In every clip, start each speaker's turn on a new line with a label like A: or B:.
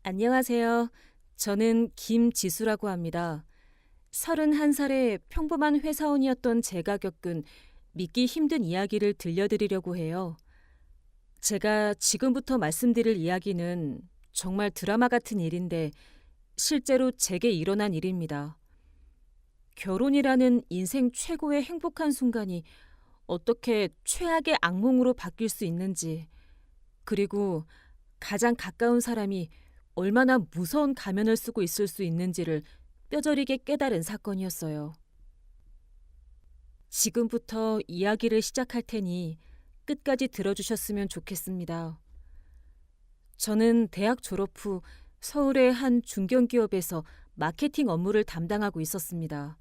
A: 안녕하세요. 저는 김지수라고 합니다. 31살의 평범한 회사원이었던 제가 겪은 믿기 힘든 이야기를 들려드리려고 해요. 제가 지금부터 말씀드릴 이야기는 정말 드라마 같은 일인데 실제로 제게 일어난 일입니다. 결혼이라는 인생 최고의 행복한 순간이 어떻게 최악의 악몽으로 바뀔 수 있는지, 그리고 가장 가까운 사람이 얼마나 무서운 가면을 쓰고 있을 수 있는지를 뼈저리게 깨달은 사건이었어요. 지금부터 이야기를 시작할 테니 끝까지 들어주셨으면 좋겠습니다. 저는 대학 졸업 후 서울의 한 중견기업에서 마케팅 업무를 담당하고 있었습니다.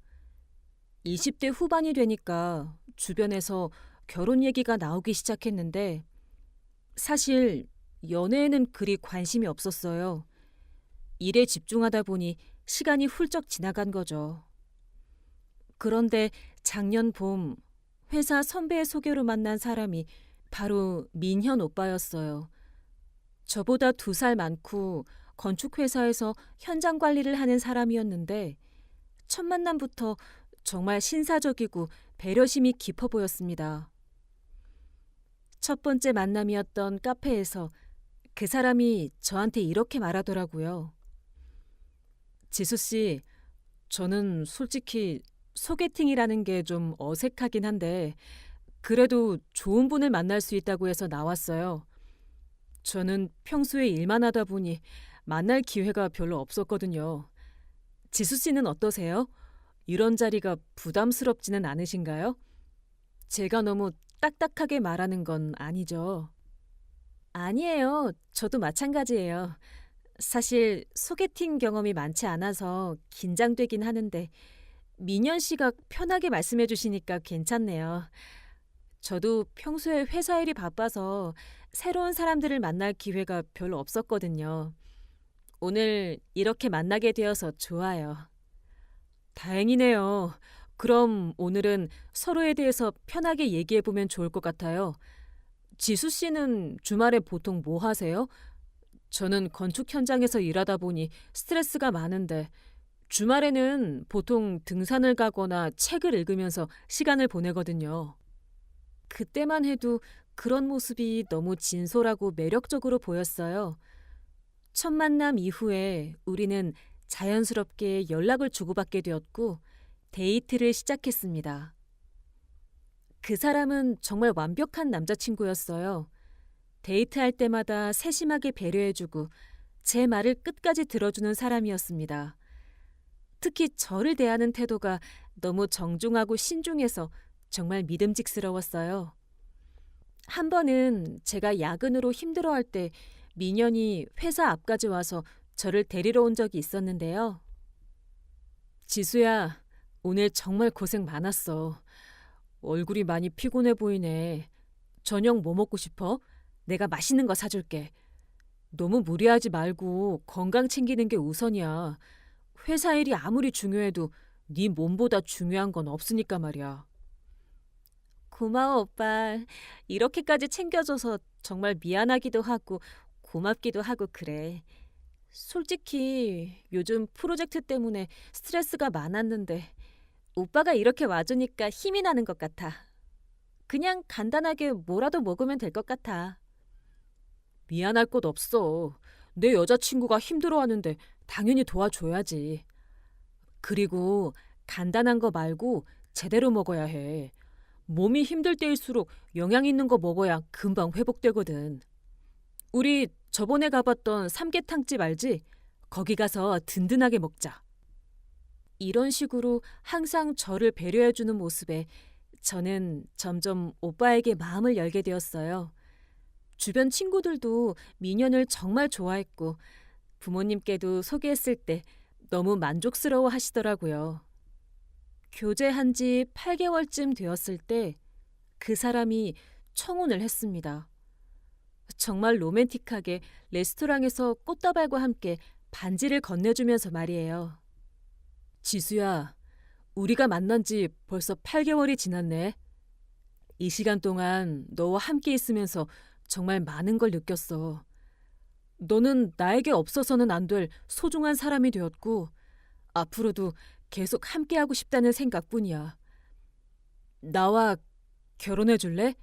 A: 20대 후반이 되니까 주변에서 결혼 얘기가 나오기 시작했는데 사실 연애에는 그리 관심이 없었어요. 일에 집중하다 보니 시간이 훌쩍 지나간 거죠. 그런데 작년 봄 회사 선배의 소개로 만난 사람이 바로 민현 오빠였어요. 저보다 2살 많고 건축회사에서 현장 관리를 하는 사람이었는데 첫 만남부터 정말 신사적이고 배려심이 깊어 보였습니다. 첫 번째 만남이었던 카페에서 그 사람이 저한테 이렇게 말하더라고요. 지수 씨, 저는 솔직히 소개팅이라는 게 좀 어색하긴 한데 그래도 좋은 분을 만날 수 있다고 해서 나왔어요. 저는 평소에 일만 하다 보니 만날 기회가 별로 없었거든요. 지수 씨는 어떠세요? 이런 자리가 부담스럽지는 않으신가요? 제가 너무 딱딱하게 말하는 건 아니죠. 아니에요. 저도 마찬가지예요. 사실 소개팅 경험이 많지 않아서 긴장되긴 하는데 민현 씨가 편하게 말씀해 주시니까 괜찮네요. 저도 평소에 회사 일이 바빠서 새로운 사람들을 만날 기회가 별로 없었거든요. 오늘 이렇게 만나게 되어서 좋아요. 다행이네요. 그럼 오늘은 서로에 대해서 편하게 얘기해 보면 좋을 것 같아요. 지수 씨는 주말에 보통 뭐 하세요? 저는 건축 현장에서 일하다 보니 스트레스가 많은데 주말에는 보통 등산을 가거나 책을 읽으면서 시간을 보내거든요. 그때만 해도 그런 모습이 너무 진솔하고 매력적으로 보였어요. 첫 만남 이후에 우리는 자연스럽게 연락을 주고받게 되었고 데이트를 시작했습니다. 그 사람은 정말 완벽한 남자친구였어요. 데이트할 때마다 세심하게 배려해주고 제 말을 끝까지 들어주는 사람이었습니다. 특히 저를 대하는 태도가 너무 정중하고 신중해서 정말 믿음직스러웠어요. 한 번은 제가 야근으로 힘들어할 때 민현이 회사 앞까지 와서 저를 데리러 온 적이 있었는데요. 지수야, 오늘 정말 고생 많았어. 얼굴이 많이 피곤해 보이네. 저녁 뭐 먹고 싶어? 내가 맛있는 거 사줄게. 너무 무리하지 말고 건강 챙기는 게 우선이야. 회사 일이 아무리 중요해도 네 몸보다 중요한 건 없으니까 말이야. 고마워, 오빠. 이렇게까지 챙겨줘서 정말 미안하기도 하고 고맙기도 하고 그래. 솔직히 요즘 프로젝트 때문에 스트레스가 많았는데 오빠가 이렇게 와주니까 힘이 나는 것 같아. 그냥 간단하게 뭐라도 먹으면 될 것 같아. 미안할 것 없어. 내 여자친구가 힘들어하는데 당연히 도와줘야지. 그리고 간단한 거 말고 제대로 먹어야 해. 몸이 힘들 때일수록 영양 있는 거 먹어야 금방 회복되거든. 우리 저번에 가봤던 삼계탕집 알지? 거기 가서 든든하게 먹자. 이런 식으로 항상 저를 배려해주는 모습에 저는 점점 오빠에게 마음을 열게 되었어요. 주변 친구들도 민현을 정말 좋아했고 부모님께도 소개했을 때 너무 만족스러워 하시더라고요. 교제한 지 8개월쯤 되었을 때 그 사람이 청혼을 했습니다. 정말 로맨틱하게 레스토랑에서 꽃다발과 함께 반지를 건네주면서 말이에요. 지수야, 우리가 만난 지 벌써 8개월이 지났네. 이 시간 동안 너와 함께 있으면서 정말 많은 걸 느꼈어. 너는 나에게 없어서는 안 될 소중한 사람이 되었고, 앞으로도 계속 함께하고 싶다는 생각뿐이야. 나와 결혼해 줄래?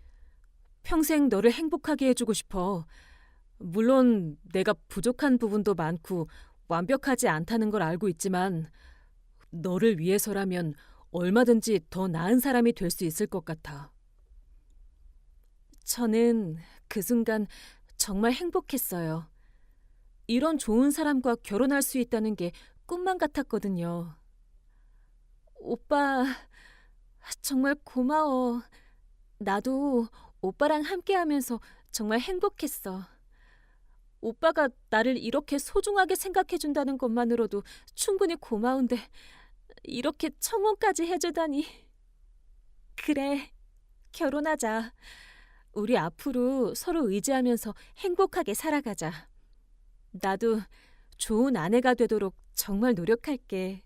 A: 평생 너를 행복하게 해주고 싶어. 물론 내가 부족한 부분도 많고 완벽하지 않다는 걸 알고 있지만 너를 위해서라면 얼마든지 더 나은 사람이 될 수 있을 것 같아. 저는 그 순간 정말 행복했어요. 이런 좋은 사람과 결혼할 수 있다는 게 꿈만 같았거든요. 오빠, 정말 고마워. 나도 오빠랑 함께하면서 정말 행복했어. 오빠가 나를 이렇게 소중하게 생각해준다는 것만으로도 충분히 고마운데 이렇게 청혼까지 해주다니. 그래, 결혼하자. 우리 앞으로 서로 의지하면서 행복하게 살아가자. 나도 좋은 아내가 되도록 정말 노력할게.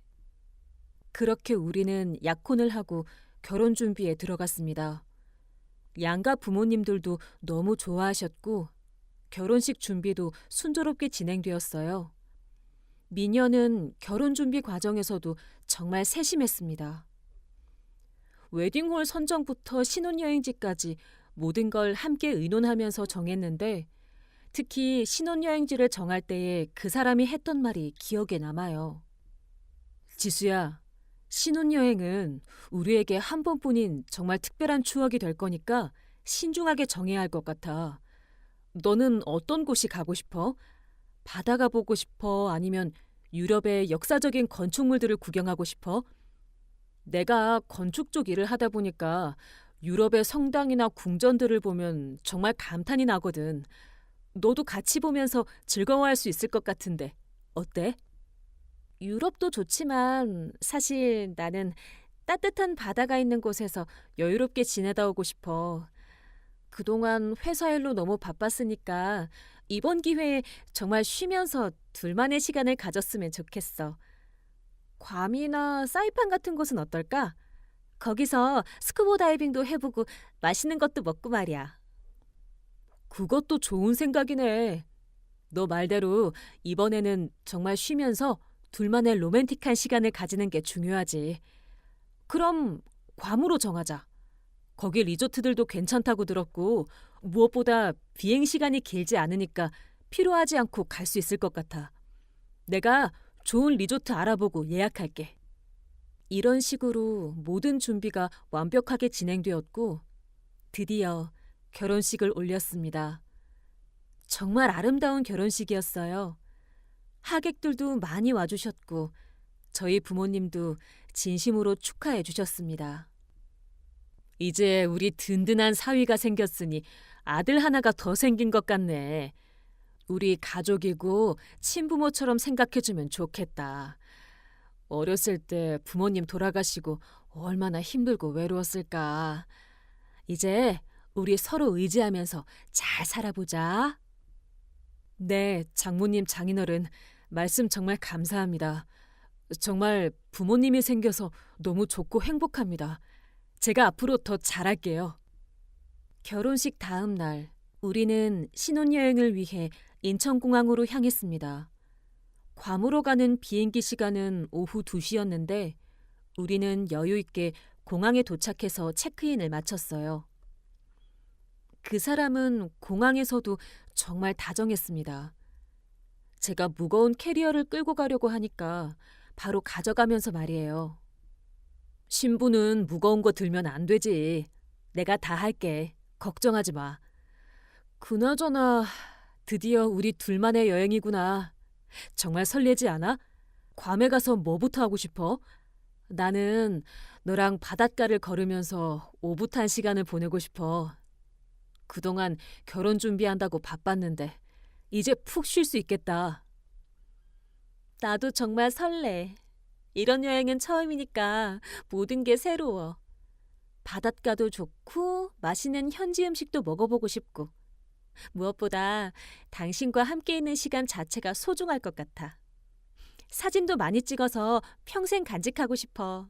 A: 그렇게 우리는 약혼을 하고 결혼 준비에 들어갔습니다. 양가 부모님들도 너무 좋아하셨고 결혼식 준비도 순조롭게 진행되었어요. 미녀는 결혼 준비 과정에서도 정말 세심했습니다. 웨딩홀 선정부터 신혼여행지까지 모든 걸 함께 의논하면서 정했는데 특히 신혼여행지를 정할 때에 그 사람이 했던 말이 기억에 남아요. 지수야, 신혼여행은 우리에게 한 번뿐인 정말 특별한 추억이 될 거니까 신중하게 정해야 할 것 같아. 너는 어떤 곳이 가고 싶어? 바다가 보고 싶어? 아니면 유럽의 역사적인 건축물들을 구경하고 싶어? 내가 건축 쪽 일을 하다 보니까 유럽의 성당이나 궁전들을 보면 정말 감탄이 나거든. 너도 같이 보면서 즐거워할 수 있을 것 같은데 어때? 유럽도 좋지만 사실 나는 따뜻한 바다가 있는 곳에서 여유롭게 지내다 오고 싶어. 그동안 회사 일로 너무 바빴으니까 이번 기회에 정말 쉬면서 둘만의 시간을 가졌으면 좋겠어. 괌이나 사이판 같은 곳은 어떨까? 거기서 스쿠버 다이빙도 해보고 맛있는 것도 먹고 말이야. 그것도 좋은 생각이네. 너 말대로 이번에는 정말 쉬면서 둘만의 로맨틱한 시간을 가지는 게 중요하지. 그럼 괌으로 정하자. 거기 리조트들도 괜찮다고 들었고 무엇보다 비행 시간이 길지 않으니까 피로하지 않고 갈 수 있을 것 같아. 내가 좋은 리조트 알아보고 예약할게. 이런 식으로 모든 준비가 완벽하게 진행되었고 드디어 결혼식을 올렸습니다. 정말 아름다운 결혼식이었어요. 하객들도 많이 와주셨고 저희 부모님도 진심으로 축하해 주셨습니다. 이제 우리 든든한 사위가 생겼으니 아들 하나가 더 생긴 것 같네. 우리 가족이고 친부모처럼 생각해주면 좋겠다. 어렸을 때 부모님 돌아가시고 얼마나 힘들고 외로웠을까. 이제 우리 서로 의지하면서 잘 살아보자. 네, 장모님, 장인어른, 말씀 정말 감사합니다. 정말 부모님이 생겨서 너무 좋고 행복합니다. 제가 앞으로 더 잘할게요. 결혼식 다음 날, 우리는 신혼여행을 위해 인천공항으로 향했습니다. 괌으로 가는 비행기 시간은 오후 2시였는데 우리는 여유 있게 공항에 도착해서 체크인을 마쳤어요. 그 사람은 공항에서도 정말 다정했습니다. 제가 무거운 캐리어를 끌고 가려고 하니까 바로 가져가면서 말이에요. 신부는 무거운 거 들면 안 되지. 내가 다 할게. 걱정하지 마. 그나저나 드디어 우리 둘만의 여행이구나. 정말 설레지 않아? 괌에 가서 뭐부터 하고 싶어? 나는 너랑 바닷가를 걸으면서 오붓한 시간을 보내고 싶어. 그동안 결혼 준비한다고 바빴는데 이제 푹 쉴 수 있겠다. 나도 정말 설레. 이런 여행은 처음이니까 모든 게 새로워. 바닷가도 좋고 맛있는 현지 음식도 먹어보고 싶고 무엇보다 당신과 함께 있는 시간 자체가 소중할 것 같아. 사진도 많이 찍어서 평생 간직하고 싶어.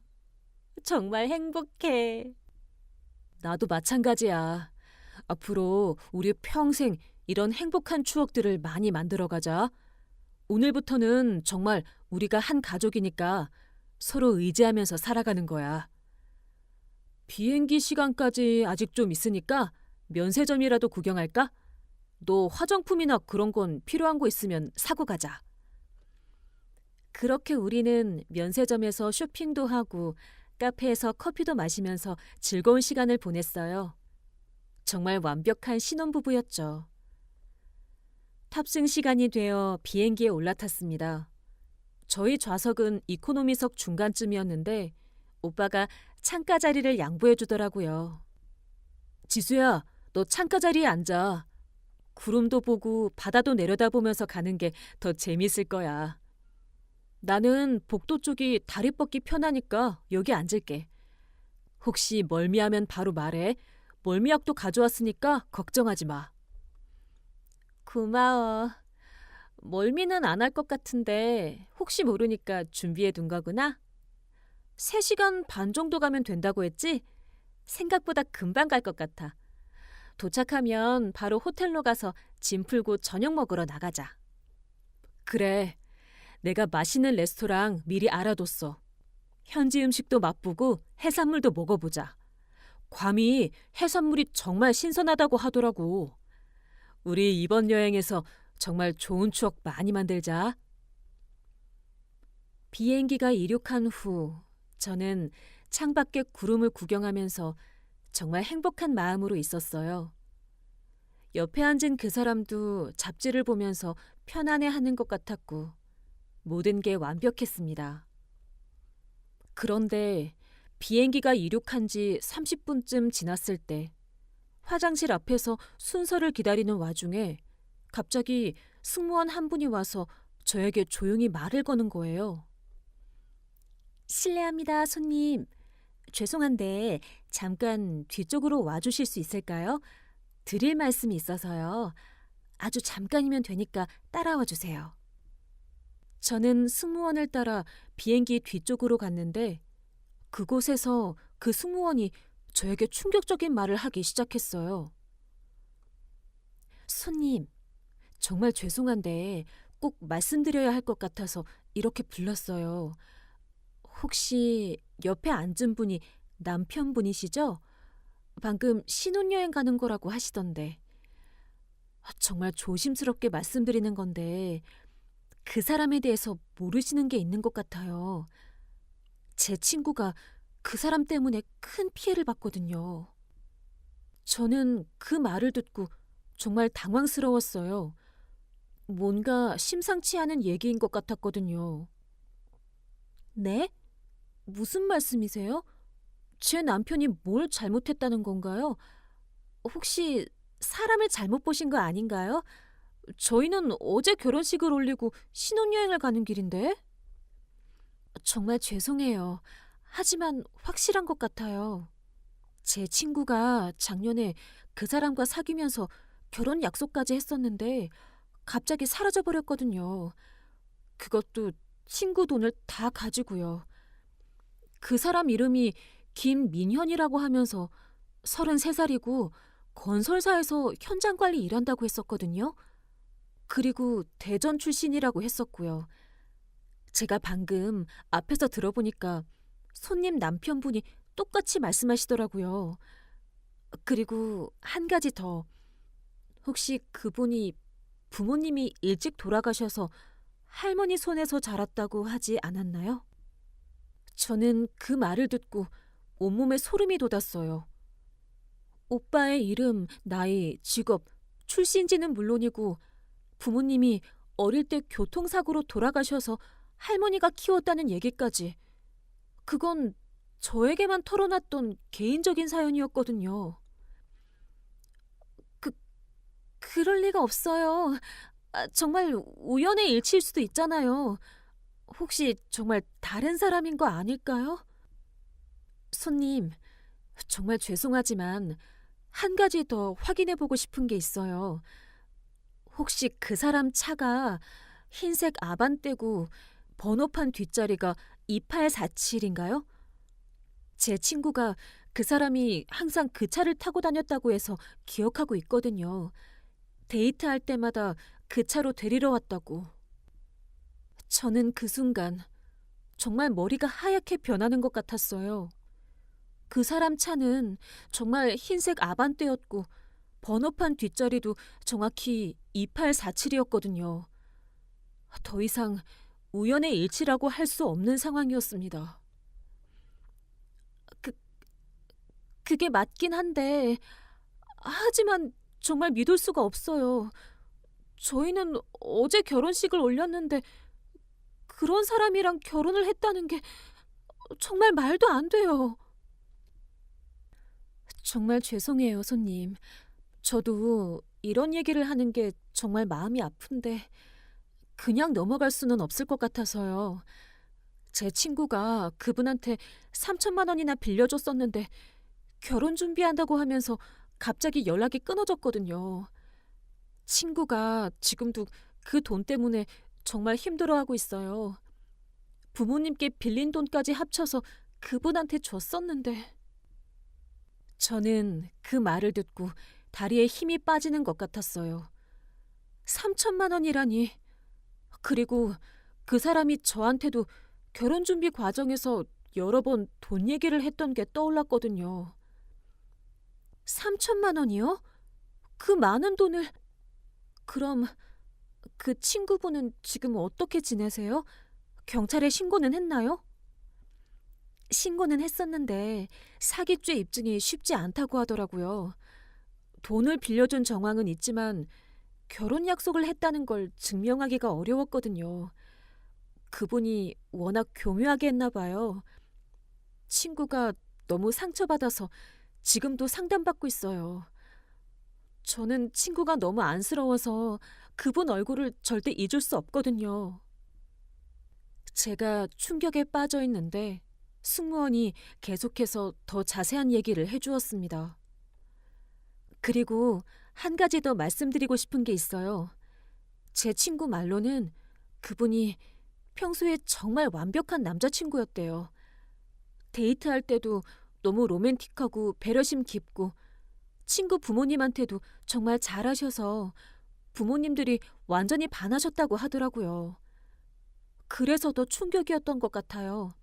A: 정말 행복해. 나도 마찬가지야. 앞으로 우리 평생 이런 행복한 추억들을 많이 만들어가자. 오늘부터는 정말 우리가 한 가족이니까 서로 의지하면서 살아가는 거야. 비행기 시간까지 아직 좀 있으니까 면세점이라도 구경할까? 너 화장품이나 그런 건 필요한 거 있으면 사고 가자. 그렇게 우리는 면세점에서 쇼핑도 하고 카페에서 커피도 마시면서 즐거운 시간을 보냈어요. 정말 완벽한 신혼부부였죠. 탑승 시간이 되어 비행기에 올라탔습니다. 저희 좌석은 이코노미석 중간쯤이었는데 오빠가 창가 자리를 양보해 주더라고요. 지수야, 너 창가 자리에 앉아. 구름도 보고 바다도 내려다보면서 가는 게 더 재밌을 거야. 나는 복도 쪽이 다리 뻗기 편하니까 여기 앉을게. 혹시 멀미하면 바로 말해. 멀미약도 가져왔으니까 걱정하지 마. 고마워. 멀미는 안 할 것 같은데 혹시 모르니까 준비해 둔 거구나. 3시간 반 정도 가면 된다고 했지? 생각보다 금방 갈 것 같아. 도착하면 바로 호텔로 가서 짐 풀고 저녁 먹으러 나가자. 그래. 내가 맛있는 레스토랑 미리 알아뒀어. 현지 음식도 맛보고 해산물도 먹어보자. 괌이 해산물이 정말 신선하다고 하더라고. 우리 이번 여행에서 정말 좋은 추억 많이 만들자. 비행기가 이륙한 후 저는 창밖의 구름을 구경하면서 정말 행복한 마음으로 있었어요. 옆에 앉은 그 사람도 잡지를 보면서 편안해하는 것 같았고 모든 게 완벽했습니다. 그런데 비행기가 이륙한 지 30분쯤 지났을 때 화장실 앞에서 순서를 기다리는 와중에 갑자기 승무원 한 분이 와서 저에게 조용히 말을 거는 거예요. 실례합니다, 손님. 죄송한데 잠깐 뒤쪽으로 와주실 수 있을까요? 드릴 말씀이 있어서요. 아주 잠깐이면 되니까 따라와 주세요. 저는 승무원을 따라 비행기 뒤쪽으로 갔는데 그곳에서 그 승무원이 저에게 충격적인 말을 하기 시작했어요. 손님, 정말 죄송한데 꼭 말씀드려야 할 것 같아서 이렇게 불렀어요. 혹시 옆에 앉은 분이 남편분이시죠? 방금 신혼여행 가는 거라고 하시던데. 정말 조심스럽게 말씀드리는 건데 그 사람에 대해서 모르시는 게 있는 것 같아요. 제 친구가 그 사람 때문에 큰 피해를 봤거든요. 저는 그 말을 듣고 정말 당황스러웠어요. 뭔가 심상치 않은 얘기인 것 같았거든요. 네? 무슨 말씀이세요? 제 남편이 뭘 잘못했다는 건가요? 혹시 사람을 잘못 보신 거 아닌가요? 저희는 어제 결혼식을 올리고 신혼여행을 가는 길인데? 정말 죄송해요. 하지만 확실한 것 같아요. 제 친구가 작년에 그 사람과 사귀면서 결혼 약속까지 했었는데 갑자기 사라져버렸거든요. 그것도 친구 돈을 다 가지고요. 그 사람 이름이 김민현이라고 하면서 33살이고 건설사에서 현장 관리 일한다고 했었거든요. 그리고 대전 출신이라고 했었고요. 제가 방금 앞에서 들어보니까 손님 남편분이 똑같이 말씀하시더라고요. 그리고 한 가지 더. 혹시 그분이 부모님이 일찍 돌아가셔서 할머니 손에서 자랐다고 하지 않았나요? 저는 그 말을 듣고 온몸에 소름이 돋았어요. 오빠의 이름, 나이, 직업, 출신지는 물론이고 부모님이 어릴 때 교통사고로 돌아가셔서 할머니가 키웠다는 얘기까지. 그건 저에게만 털어놨던 개인적인 사연이었거든요. 그, 그럴 리가 없어요. 정말 우연의 일치일 수도 있잖아요. 혹시 정말 다른 사람인 거 아닐까요? 손님, 정말 죄송하지만 한 가지 더 확인해보고 싶은 게 있어요. 혹시 그 사람 차가 흰색 아반떼고 번호판 뒷자리가 2847인가요? 제 친구가 그 사람이 항상 그 차를 타고 다녔다고 해서 기억하고 있거든요. 데이트할 때마다 그 차로 데리러 왔다고. 저는 그 순간 정말 머리가 하얗게 변하는 것 같았어요. 그 사람 차는 정말 흰색 아반떼였고 번호판 뒷자리도 정확히 2847이었거든요. 더 이상 우연의 일치라고 할 수 없는 상황이었습니다. 그, 그게 맞긴 한데, 하지만 정말 믿을 수가 없어요. 저희는 어제 결혼식을 올렸는데 그런 사람이랑 결혼을 했다는 게 정말 말도 안 돼요. 정말 죄송해요, 손님. 저도 이런 얘기를 하는 게 정말 마음이 아픈데 그냥 넘어갈 수는 없을 것 같아서요. 제 친구가 그분한테 3천만 원이나 빌려줬었는데 결혼 준비한다고 하면서 갑자기 연락이 끊어졌거든요. 친구가 지금도 그 돈 때문에 정말 힘들어하고 있어요. 부모님께 빌린 돈까지 합쳐서 그분한테 줬었는데. 저는 그 말을 듣고 다리에 힘이 빠지는 것 같았어요. 3천만 원이라니. 그리고 그 사람이 저한테도 결혼 준비 과정에서 여러 번 돈 얘기를 했던 게 떠올랐거든요. 3천만 원이요? 그 많은 돈을. 그럼 그 친구분은 지금 어떻게 지내세요? 경찰에 신고는 했나요? 신고는 했었는데 사기죄 입증이 쉽지 않다고 하더라고요. 돈을 빌려준 정황은 있지만 결혼 약속을 했다는 걸 증명하기가 어려웠거든요. 그분이 워낙 교묘하게 했나 봐요. 친구가 너무 상처받아서 지금도 상담받고 있어요. 저는 친구가 너무 안쓰러워서 그분 얼굴을 절대 잊을 수 없거든요. 제가 충격에 빠져 있는데 승무원이 계속해서 더 자세한 얘기를 해주었습니다. 그리고 한 가지 더 말씀드리고 싶은 게 있어요. 제 친구 말로는 그분이 평소에 정말 완벽한 남자친구였대요. 데이트할 때도 너무 로맨틱하고 배려심 깊고 친구 부모님한테도 정말 잘하셔서 부모님들이 완전히 반하셨다고 하더라고요. 그래서 더 충격이었던 것 같아요.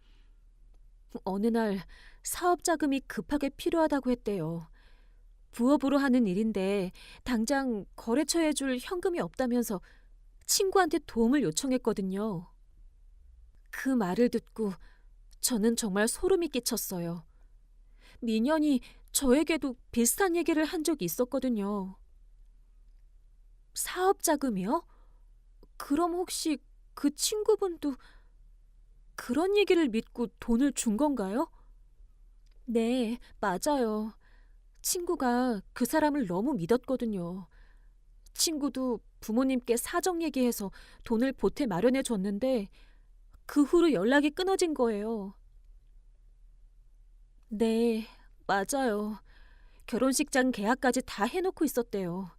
A: 어느 날 사업 자금이 급하게 필요하다고 했대요. 부업으로 하는 일인데 당장 거래처에 줄 현금이 없다면서 친구한테 도움을 요청했거든요. 그 말을 듣고 저는 정말 소름이 끼쳤어요. 민현이 저에게도 비슷한 얘기를 한 적이 있었거든요. 사업 자금이요? 그럼 혹시 그 친구분도 그런 얘기를 믿고 돈을 준 건가요? 네, 맞아요. 친구가 그 사람을 너무 믿었거든요. 친구도 부모님께 사정 얘기해서 돈을 보태 마련해 줬는데 그 후로 연락이 끊어진 거예요. 네, 맞아요. 결혼식장 계약까지 다 해놓고 있었대요.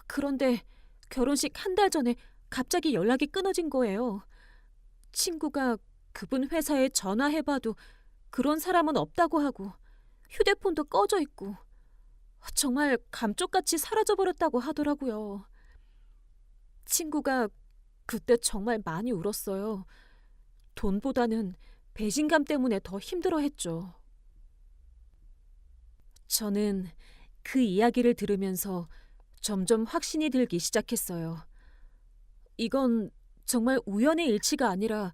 A: 그런데 결혼식 한 달 전에 갑자기 연락이 끊어진 거예요. 친구가 그분 회사에 전화해봐도 그런 사람은 없다고 하고 휴대폰도 꺼져 있고 정말 감쪽같이 사라져버렸다고 하더라고요. 친구가 그때 정말 많이 울었어요. 돈보다는 배신감 때문에 더 힘들어했죠. 저는 그 이야기를 들으면서 점점 확신이 들기 시작했어요. 이건 정말 우연의 일치가 아니라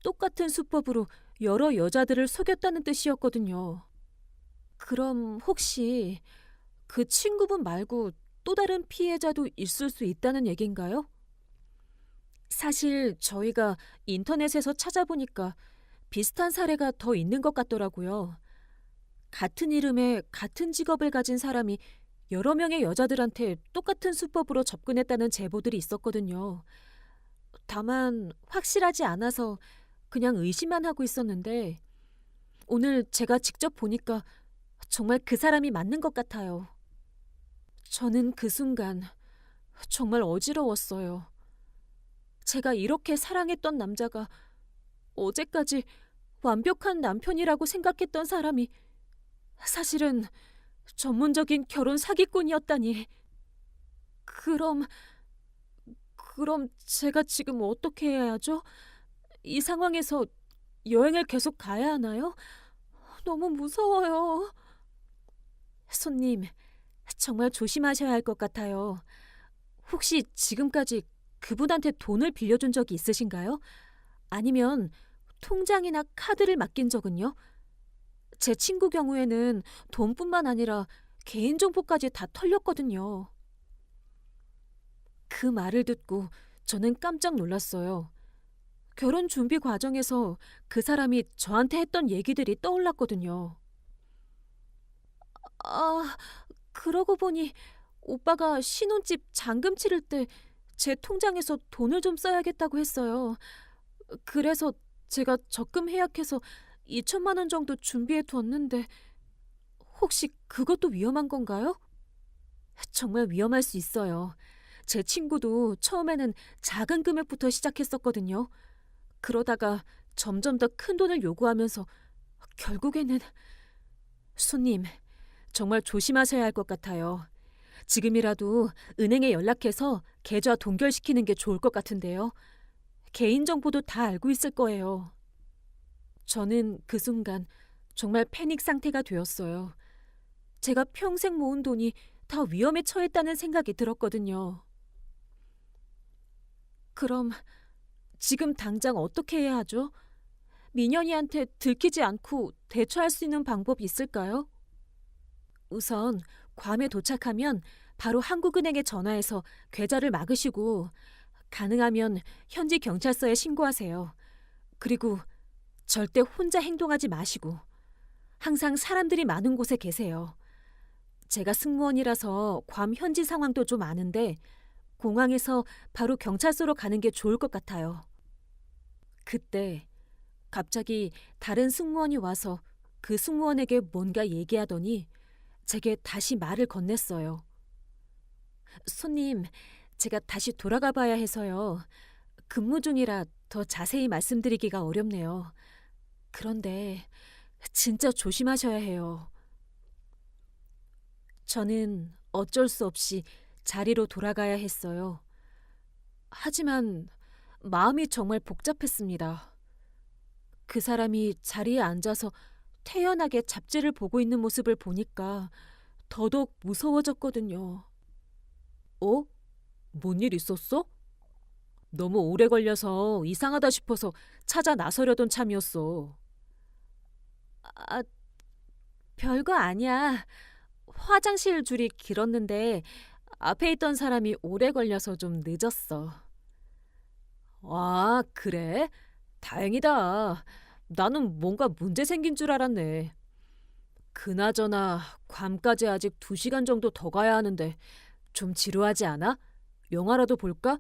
A: 똑같은 수법으로 여러 여자들을 속였다는 뜻이었거든요. 그럼 혹시 그 친구분 말고 또 다른 피해자도 있을 수 있다는 얘긴가요? 사실 저희가 인터넷에서 찾아보니까 비슷한 사례가 더 있는 것 같더라고요. 같은 이름에 같은 직업을 가진 사람이 여러 명의 여자들한테 똑같은 수법으로 접근했다는 제보들이 있었거든요. 다만 확실하지 않아서 그냥 의심만 하고 있었는데 오늘 제가 직접 보니까 정말 그 사람이 맞는 것 같아요. 저는 그 순간 정말 어지러웠어요. 제가 이렇게 사랑했던 남자가 어제까지 완벽한 남편이라고 생각했던 사람이 사실은 전문적인 결혼 사기꾼이었다니. 그럼, 그럼 제가 지금 어떻게 해야 하죠? 이 상황에서 여행을 계속 가야 하나요? 너무 무서워요. 손님, 정말 조심하셔야 할 것 같아요. 혹시 지금까지 그분한테 돈을 빌려준 적이 있으신가요? 아니면 통장이나 카드를 맡긴 적은요? 제 친구 경우에는 돈뿐만 아니라 개인정보까지 다 털렸거든요. 그 말을 듣고 저는 깜짝 놀랐어요. 결혼 준비 과정에서 그 사람이 저한테 했던 얘기들이 떠올랐거든요. 아, 그러고 보니 오빠가 신혼집 잔금 치를 때 제 통장에서 돈을 좀 써야겠다고 했어요. 그래서 제가 적금 해약해서 2천만 원 정도 준비해 두었는데 혹시 그것도 위험한 건가요? 정말 위험할 수 있어요. 제 친구도 처음에는 작은 금액부터 시작했었거든요. 그러다가 점점 더 큰 돈을 요구하면서 결국에는 손님, 정말 조심하셔야 할 것 같아요. 지금이라도 은행에 연락해서 계좌 동결시키는 게 좋을 것 같은데요. 개인정보도 다 알고 있을 거예요. 저는 그 순간 정말 패닉 상태가 되었어요. 제가 평생 모은 돈이 다 위험에 처했다는 생각이 들었거든요. 그럼 지금 당장 어떻게 해야 하죠? 민현이한테 들키지 않고 대처할 수 있는 방법이 있을까요? 우선 괌에 도착하면 바로 한국은행에 전화해서 계좌를 막으시고 가능하면 현지 경찰서에 신고하세요. 그리고 절대 혼자 행동하지 마시고 항상 사람들이 많은 곳에 계세요. 제가 승무원이라서 괌 현지 상황도 좀 아는데 공항에서 바로 경찰서로 가는 게 좋을 것 같아요. 그때 갑자기 다른 승무원이 와서 그 승무원에게 뭔가 얘기하더니 제게 다시 말을 건넸어요. 손님, 제가 다시 돌아가 봐야 해서요. 근무 중이라 더 자세히 말씀드리기가 어렵네요. 그런데 진짜 조심하셔야 해요. 저는 어쩔 수 없이 자리로 돌아가야 했어요. 하지만 마음이 정말 복잡했습니다. 그 사람이 자리에 앉아서 태연하게 잡지를 보고 있는 모습을 보니까 더더욱 무서워졌거든요. 어? 뭔 일 있었어? 너무 오래 걸려서 이상하다 싶어서 찾아 나서려던 참이었어. 아, 별거 아니야. 화장실 줄이 길었는데 앞에 있던 사람이 오래 걸려서 좀 늦었어. 아, 그래? 다행이다. 나는 뭔가 문제 생긴 줄 알았네. 그나저나 괌까지 아직 2시간 정도 더 가야 하는데 좀 지루하지 않아? 영화라도 볼까?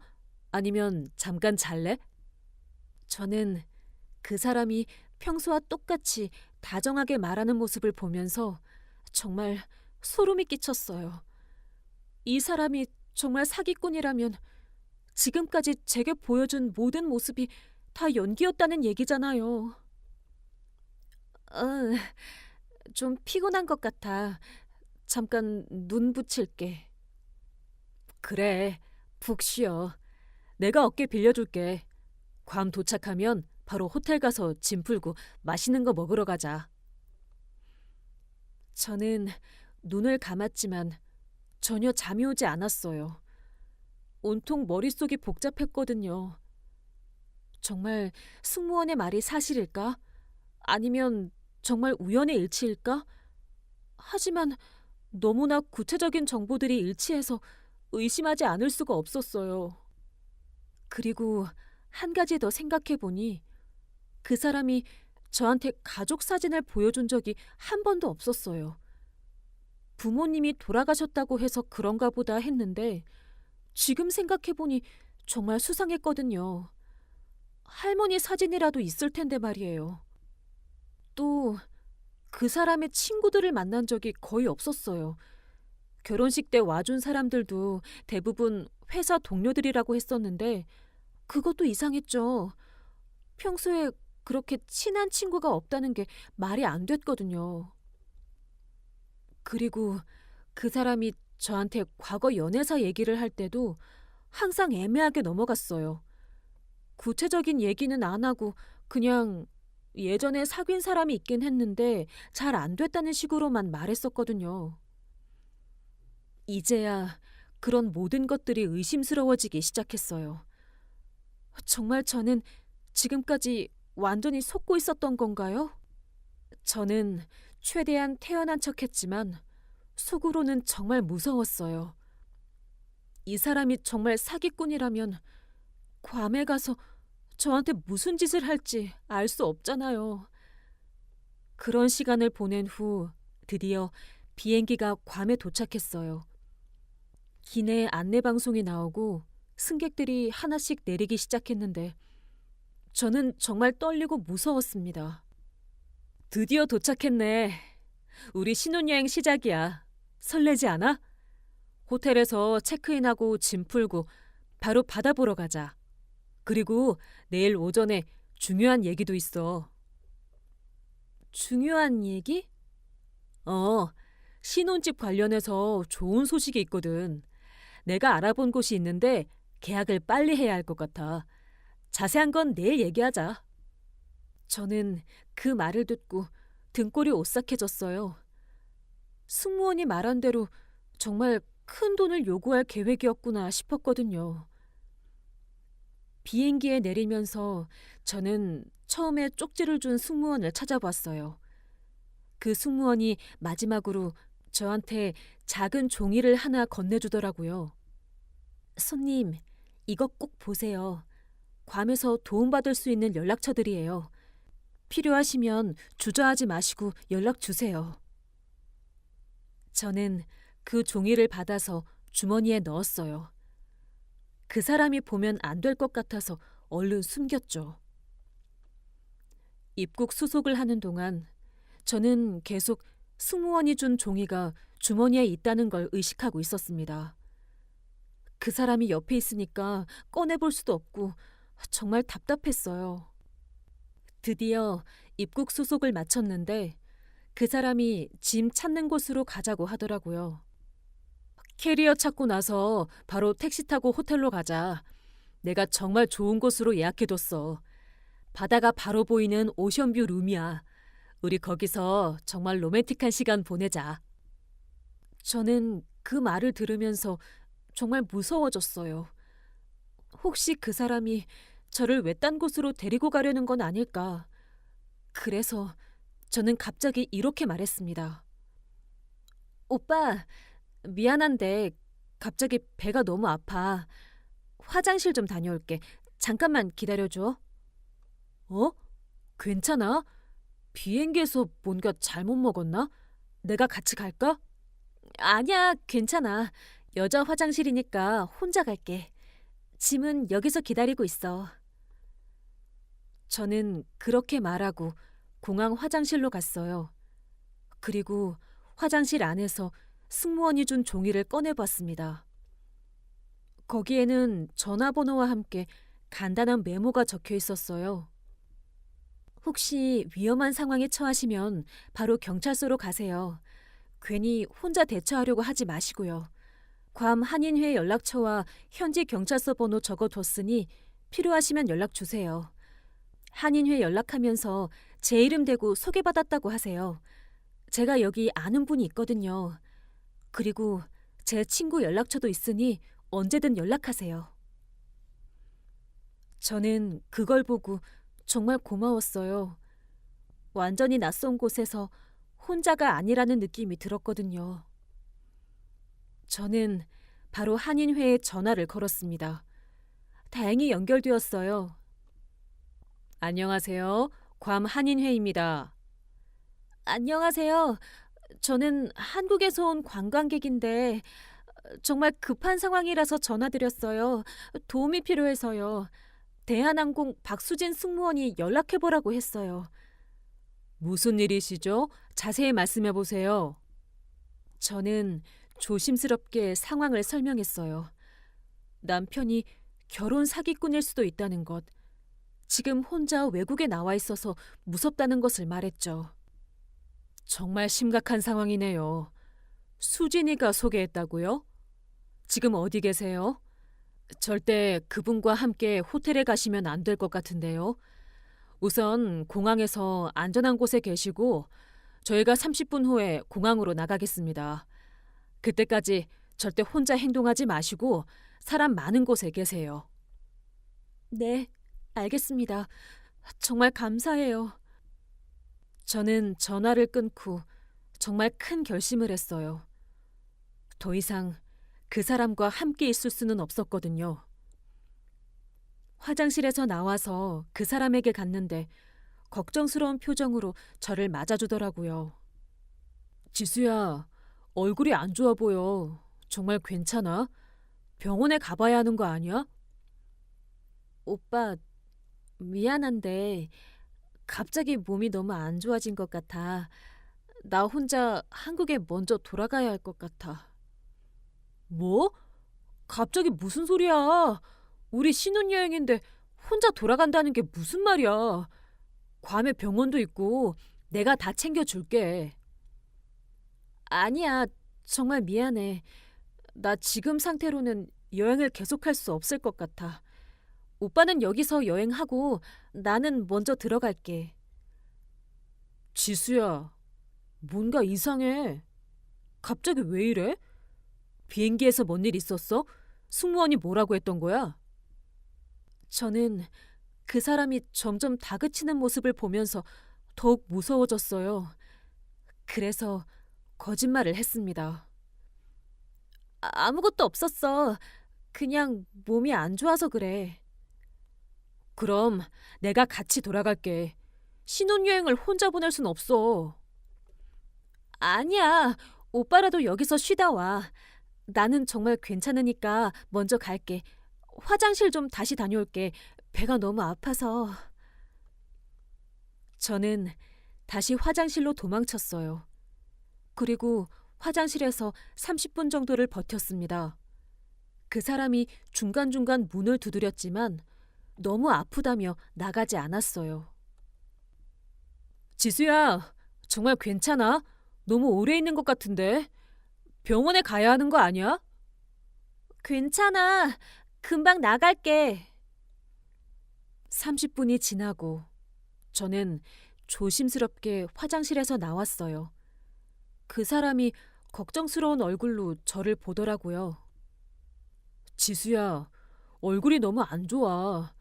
A: 아니면 잠깐 잘래? 저는 그 사람이 평소와 똑같이 다정하게 말하는 모습을 보면서 정말 소름이 끼쳤어요. 이 사람이 정말 사기꾼이라면 지금까지 제게 보여준 모든 모습이 다 연기였다는 얘기잖아요. 응, 좀 피곤한 것 같아. 잠깐 눈 붙일게. 그래, 푹 쉬어. 내가 어깨 빌려줄게. 괌 도착하면 바로 호텔 가서 짐 풀고 맛있는 거 먹으러 가자. 저는 눈을 감았지만 전혀 잠이 오지 않았어요. 온통 머릿속이 복잡했거든요. 정말 승무원의 말이 사실일까? 아니면 정말 우연의 일치일까? 하지만 너무나 구체적인 정보들이 일치해서 의심하지 않을 수가 없었어요. 그리고 한 가지 더 생각해 보니 그 사람이 저한테 가족 사진을 보여준 적이 한 번도 없었어요. 부모님이 돌아가셨다고 해서 그런가 보다 했는데 지금 생각해 보니 정말 수상했거든요. 할머니 사진이라도 있을 텐데 말이에요. 또 그 사람의 친구들을 만난 적이 거의 없었어요. 결혼식 때 와준 사람들도 대부분 회사 동료들이라고 했었는데 그것도 이상했죠. 평소에 그렇게 친한 친구가 없다는 게 말이 안 됐거든요. 그리고 그 사람이 저한테 과거 연애사 얘기를 할 때도 항상 애매하게 넘어갔어요. 구체적인 얘기는 안 하고 그냥 예전에 사귄 사람이 있긴 했는데 잘 안 됐다는 식으로만 말했었거든요. 이제야 그런 모든 것들이 의심스러워지기 시작했어요. 정말 저는 지금까지 완전히 속고 있었던 건가요? 저는 최대한 태연한 척했지만 속으로는 정말 무서웠어요. 이 사람이 정말 사기꾼이라면 괌에 가서 저한테 무슨 짓을 할지 알 수 없잖아요. 그런 시간을 보낸 후 드디어 비행기가 괌에 도착했어요. 기내 안내방송이 나오고 승객들이 하나씩 내리기 시작했는데 저는 정말 떨리고 무서웠습니다. 드디어 도착했네. 우리 신혼여행 시작이야. 설레지 않아? 호텔에서 체크인하고 짐 풀고 바로 바다 보러 가자. 그리고 내일 오전에 중요한 얘기도 있어. 중요한 얘기? 신혼집 관련해서 좋은 소식이 있거든. 내가 알아본 곳이 있는데 계약을 빨리 해야 할 것 같아. 자세한 건 내일 얘기하자. 저는 그 말을 듣고 등골이 오싹해졌어요. 승무원이 말한 대로 정말 큰 돈을 요구할 계획이었구나 싶었거든요. 비행기에 내리면서 저는 처음에 쪽지를 준 승무원을 찾아봤어요. 그 승무원이 마지막으로 저한테 작은 종이를 하나 건네주더라고요. 손님, 이거 꼭 보세요. 괌에서 도움받을 수 있는 연락처들이에요. 필요하시면 주저하지 마시고 연락 주세요. 저는 그 종이를 받아서 주머니에 넣었어요. 그 사람이 보면 안 될 것 같아서 얼른 숨겼죠. 입국 수속을 하는 동안 저는 계속 승무원이 준 종이가 주머니에 있다는 걸 의식하고 있었습니다. 그 사람이 옆에 있으니까 꺼내볼 수도 없고 정말 답답했어요. 드디어 입국 수속을 마쳤는데 그 사람이 짐 찾는 곳으로 가자고 하더라고요. 캐리어 찾고 나서 바로 택시 타고 호텔로 가자. 내가 정말 좋은 곳으로 예약해뒀어. 바다가 바로 보이는 오션뷰 룸이야. 우리 거기서 정말 로맨틱한 시간 보내자. 저는 그 말을 들으면서 정말 무서워졌어요. 혹시 그 사람이 저를 외딴 곳으로 데리고 가려는 건 아닐까. 그래서 저는 갑자기 이렇게 말했습니다. 오빠, 미안한데 갑자기 배가 너무 아파. 화장실 좀 다녀올게. 잠깐만 기다려줘. 어? 괜찮아? 비행기에서 뭔가 잘못 먹었나? 내가 같이 갈까? 아니야, 괜찮아. 여자 화장실이니까 혼자 갈게. 짐은 여기서 기다리고 있어. 저는 그렇게 말하고 공항 화장실로 갔어요. 그리고 화장실 안에서 승무원이 준 종이를 꺼내봤습니다. 거기에는 전화번호와 함께 간단한 메모가 적혀 있었어요. 혹시 위험한 상황에 처하시면 바로 경찰서로 가세요. 괜히 혼자 대처하려고 하지 마시고요. 괌 한인회 연락처와 현지 경찰서 번호 적어뒀으니 필요하시면 연락 주세요. 한인회 연락하면서 제 이름 대고 소개받았다고 하세요. 제가 여기 아는 분이 있거든요. 그리고 제 친구 연락처도 있으니 언제든 연락하세요. 저는 그걸 보고 정말 고마웠어요. 완전히 낯선 곳에서 혼자가 아니라는 느낌이 들었거든요. 저는 바로 한인회에 전화를 걸었습니다. 다행히 연결되었어요. 안녕하세요. 괌 한인회입니다. 안녕하세요. 저는 한국에서 온 관광객인데 정말 급한 상황이라서 전화드렸어요. 도움이 필요해서요. 대한항공 박수진 승무원이 연락해보라고 했어요. 무슨 일이시죠? 자세히 말씀해 보세요. 저는 조심스럽게 상황을 설명했어요. 남편이 결혼 사기꾼일 수도 있다는 것, 지금 혼자 외국에 나와 있어서 무섭다는 것을 말했죠. 정말 심각한 상황이네요. 수진이가 소개했다고요? 지금 어디 계세요? 절대 그분과 함께 호텔에 가시면 안 될 것 같은데요. 우선 공항에서 안전한 곳에 계시고 저희가 30분 후에 공항으로 나가겠습니다. 그때까지 절대 혼자 행동하지 마시고 사람 많은 곳에 계세요. 네, 알겠습니다. 정말 감사해요. 저는 전화를 끊고 정말 큰 결심을 했어요. 더 이상 그 사람과 함께 있을 수는 없었거든요. 화장실에서 나와서 그 사람에게 갔는데 걱정스러운 표정으로 저를 맞아주더라고요. 지수야, 얼굴이 안 좋아 보여. 정말 괜찮아? 병원에 가봐야 하는 거 아니야? 오빠, 미안한데 갑자기 몸이 너무 안 좋아진 것 같아. 나 혼자 한국에 먼저 돌아가야 할 것 같아. 뭐? 갑자기 무슨 소리야? 우리 신혼여행인데 혼자 돌아간다는 게 무슨 말이야? 괌에 병원도 있고 내가 다 챙겨줄게. 아니야, 정말 미안해. 나 지금 상태로는 여행을 계속할 수 없을 것 같아. 오빠는 여기서 여행하고 나는 먼저 들어갈게. 지수야, 뭔가 이상해. 갑자기 왜 이래? 비행기에서 뭔 일 있었어? 승무원이 뭐라고 했던 거야? 저는 그 사람이 점점 다그치는 모습을 보면서 더욱 무서워졌어요. 그래서 거짓말을 했습니다. 아무것도 없었어. 그냥 몸이 안 좋아서 그래. 그럼 내가 같이 돌아갈게. 신혼여행을 혼자 보낼 순 없어. 아니야. 오빠라도 여기서 쉬다 와. 나는 정말 괜찮으니까 먼저 갈게. 화장실 좀 다시 다녀올게. 배가 너무 아파서. 저는 다시 화장실로 도망쳤어요. 그리고 화장실에서 30분 정도를 버텼습니다. 그 사람이 중간중간 문을 두드렸지만 너무 아프다며 나가지 않았어요. 지수야, 정말 괜찮아? 너무 오래 있는 것 같은데. 병원에 가야 하는 거 아니야? 괜찮아. 금방 나갈게. 30분이 지나고 저는 조심스럽게 화장실에서 나왔어요. 그 사람이 걱정스러운 얼굴로 저를 보더라고요. 지수야, 얼굴이 너무 안 좋아.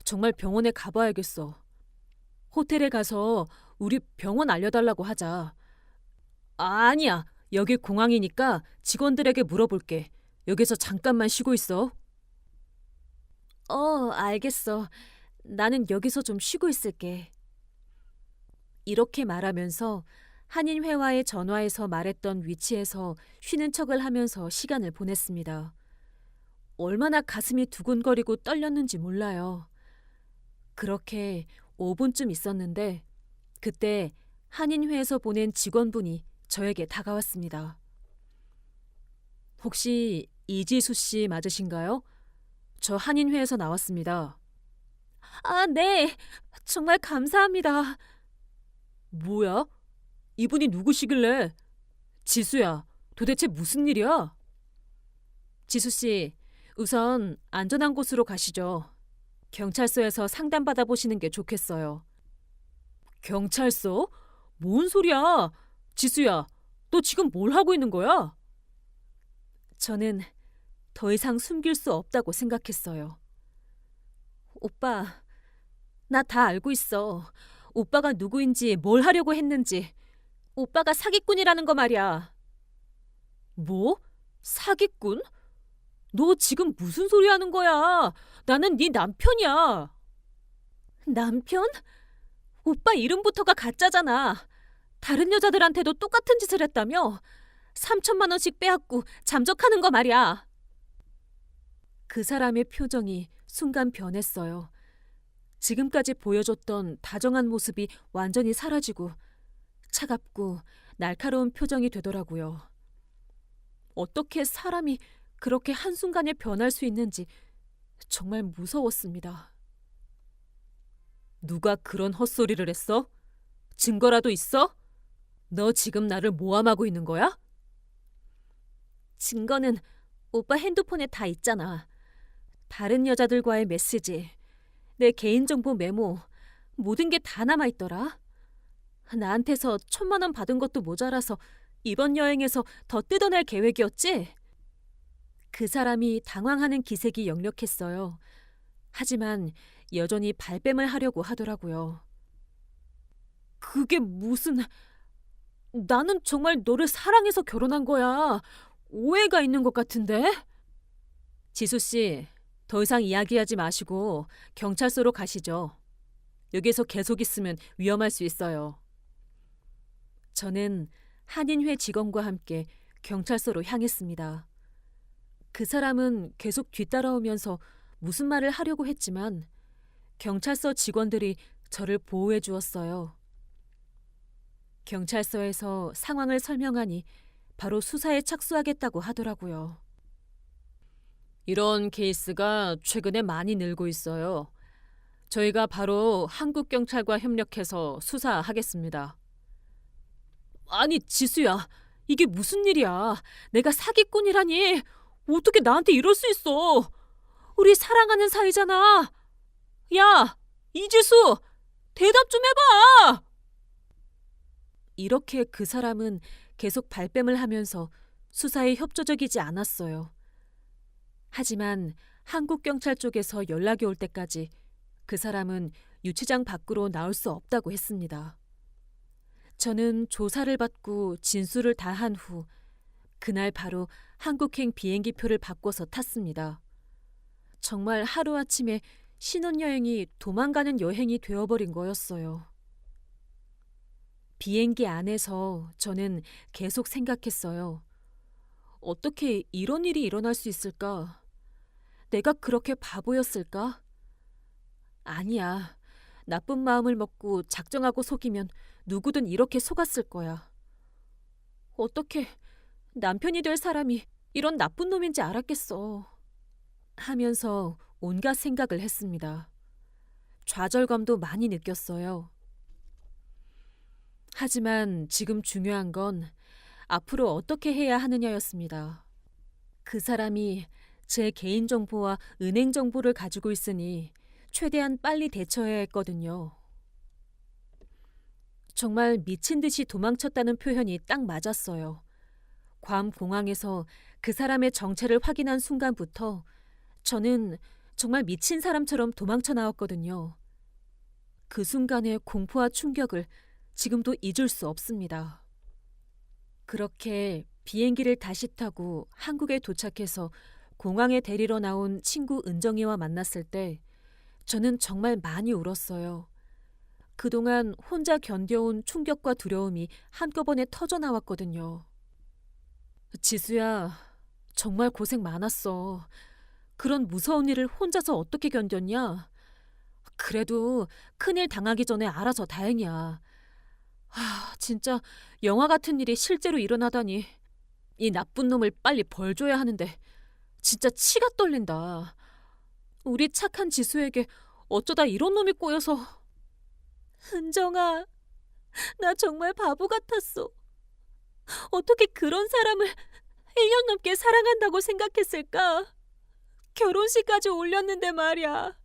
A: 정말 병원에 가봐야겠어. 호텔에 가서 우리 병원 알려달라고 하자. 아니야. 여기 공항이니까 직원들에게 물어볼게. 여기서 잠깐만 쉬고 있어. 알겠어. 나는 여기서 좀 쉬고 있을게. 이렇게 말하면서 한인회화의 전화에서 말했던 위치에서 쉬는 척을 하면서 시간을 보냈습니다. 얼마나 가슴이 두근거리고 떨렸는지 몰라요. 그렇게 5분쯤 있었는데 그때 한인회에서 보낸 직원분이 저에게 다가왔습니다. 혹시 이지수 씨 맞으신가요? 저 한인회에서 나왔습니다. 아, 네. 정말 감사합니다. 뭐야? 이분이 누구시길래? 지수야, 도대체 무슨 일이야? 지수 씨, 우선 안전한 곳으로 가시죠. 경찰서에서 상담받아 보시는 게 좋겠어요. 경찰서? 뭔 소리야? 지수야, 너 지금 뭘 하고 있는 거야? 저는 더 이상 숨길 수 없다고 생각했어요. 오빠, 나 다 알고 있어. 오빠가 누구인지 뭘 하려고 했는지. 오빠가 사기꾼이라는 거 말이야. 뭐? 사기꾼? 너 지금 무슨 소리 하는 거야? 나는 네 남편이야. 남편? 오빠 이름부터가 가짜잖아. 다른 여자들한테도 똑같은 짓을 했다며? 3천만 원씩 빼앗고 잠적하는 거 말이야. 그 사람의 표정이 순간 변했어요. 지금까지 보여줬던 다정한 모습이 완전히 사라지고 차갑고 날카로운 표정이 되더라고요. 어떻게 사람이 그렇게 한순간에 변할 수 있는지 정말 무서웠습니다. 누가 그런 헛소리를 했어? 증거라도 있어? 너 지금 나를 모함하고 있는 거야? 증거는 오빠 핸드폰에 다 있잖아. 다른 여자들과의 메시지, 내 개인정보 메모, 모든 게 다 남아있더라. 나한테서 1,000만 원 받은 것도 모자라서 이번 여행에서 더 뜯어낼 계획이었지? 그 사람이 당황하는 기색이 역력했어요. 하지만 여전히 발뺌을 하려고 하더라고요. 그게 무슨... 나는 정말 너를 사랑해서 결혼한 거야. 오해가 있는 것 같은데? 지수 씨, 더 이상 이야기하지 마시고 경찰서로 가시죠. 여기서 계속 있으면 위험할 수 있어요. 저는 한인회 직원과 함께 경찰서로 향했습니다. 그 사람은 계속 뒤따라오면서 무슨 말을 하려고 했지만 경찰서 직원들이 저를 보호해 주었어요. 경찰서에서 상황을 설명하니 바로 수사에 착수하겠다고 하더라고요. 이런 케이스가 최근에 많이 늘고 있어요. 저희가 바로 한국 경찰과 협력해서 수사하겠습니다. 아니, 지수야. 이게 무슨 일이야. 내가 사기꾼이라니. 어떻게 나한테 이럴 수 있어. 우리 사랑하는 사이잖아. 야, 이지수! 대답 좀 해봐! 이렇게 그 사람은 계속 발뺌을 하면서 수사에 협조적이지 않았어요. 하지만 한국 경찰 쪽에서 연락이 올 때까지 그 사람은 유치장 밖으로 나올 수 없다고 했습니다. 저는 조사를 받고 진술을 다 한 후 그날 바로 한국행 비행기표를 바꿔서 탔습니다. 정말 하루아침에 신혼여행이 도망가는 여행이 되어버린 거였어요. 비행기 안에서 저는 계속 생각했어요. 어떻게 이런 일이 일어날 수 있을까? 내가 그렇게 바보였을까? 아니야. 나쁜 마음을 먹고 작정하고 속이면 누구든 이렇게 속았을 거야. 어떻게 남편이 될 사람이 이런 나쁜 놈인지 알았겠어. 하면서 온갖 생각을 했습니다. 좌절감도 많이 느꼈어요. 하지만 지금 중요한 건 앞으로 어떻게 해야 하느냐였습니다. 그 사람이 제 개인정보와 은행정보를 가지고 있으니 최대한 빨리 대처해야 했거든요. 정말 미친 듯이 도망쳤다는 표현이 딱 맞았어요. 괌 공항에서 그 사람의 정체를 확인한 순간부터 저는 정말 미친 사람처럼 도망쳐 나왔거든요. 그 순간의 공포와 충격을 지금도 잊을 수 없습니다. 그렇게 비행기를 다시 타고 한국에 도착해서 공항에 데리러 나온 친구 은정이와 만났을 때 저는 정말 많이 울었어요. 그동안 혼자 견뎌온 충격과 두려움이 한꺼번에 터져 나왔거든요. 지수야, 정말 고생 많았어. 그런 무서운 일을 혼자서 어떻게 견뎠냐? 그래도 큰일 당하기 전에 알아서 다행이야. 진짜 영화 같은 일이 실제로 일어나다니. 이 나쁜 놈을 빨리 벌 줘야 하는데 진짜 치가 떨린다. 우리 착한 지수에게 어쩌다 이런 놈이 꼬여서. 은정아, 나 정말 바보 같았어. 어떻게 그런 사람을 1년 넘게 사랑한다고 생각했을까? 결혼식까지 올렸는데 말이야.